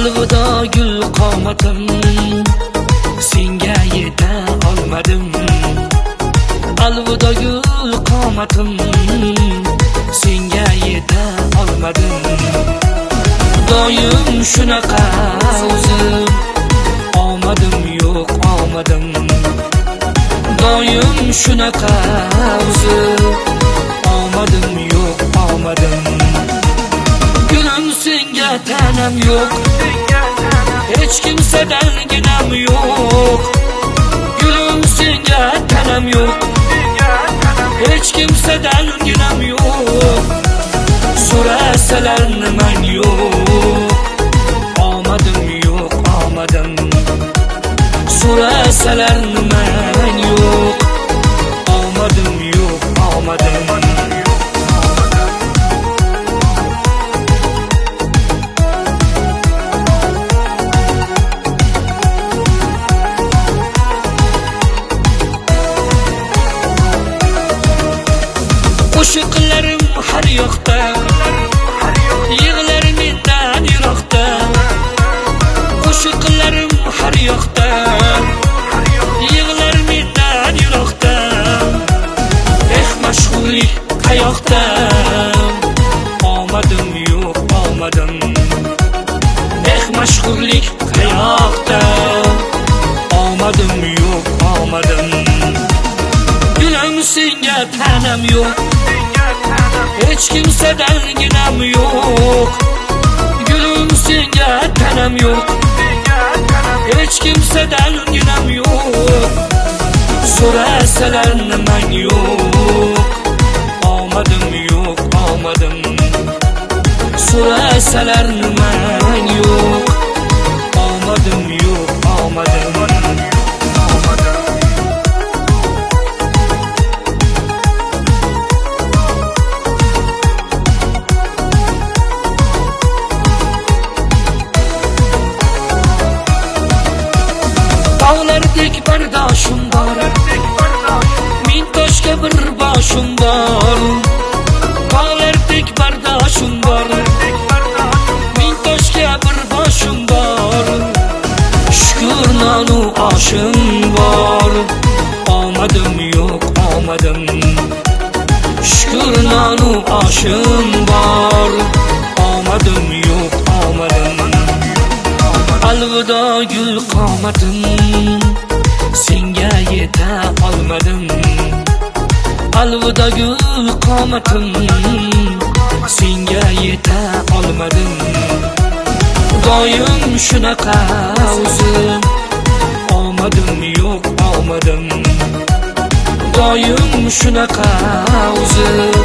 Alvido gul qomatim, senga yeta olmadim. Alvido gul qomatim, senga yeta olmadim. Doim shunaqa o'zim, omadim yo'q omadim. Doim shunaqa o'zim, omadim yo'q omadim. Gulim senga tanam yo'q, hech kimsadan ginam yo'q. Gulim senga tanam yo'q, hech kimsadan ginam yo'q. So'rasalar nimang yo'q, omadim yo'q omadim. So'rasalar nimang yo'q, omadim yo'q omadim. Qo'shiqlarim har yoqda, yig'lar mendan yiroqda. Qo'shiqlarim har yoqda, yig'lar mendan yiroqda. Mashhurlik qayoqda, omadim yo'q omadim. Mashhurlik qayoqda, omadim yo'q omadim. Gulim senga tanam yo'q, hech kimsadan ginam yo'q. Gulim senga tanam yo'q, hech kimsadan ginam yo'q. So'rasalar nimang yo'q, omadim yo'q omadim. So'rasalar nimang yo'q, omadim yo'q omadim. Dağlardek bardoshim bor, ming toshga bir boshim bor. Dağlardek bardoshim bor, ming toshga bir boshim bor. Shukr nonu oshim bor, omadim yo'q omadim. Shukr nonu oshim bor, omadim yo'q omadim. Alvido gul qomatim, senga yeta olmadim. Alvido gul qomatim, senga yeta olmadim. Doim shunaqa o'zim, omadim yo'q omadim. Doim shunaqa o'zim,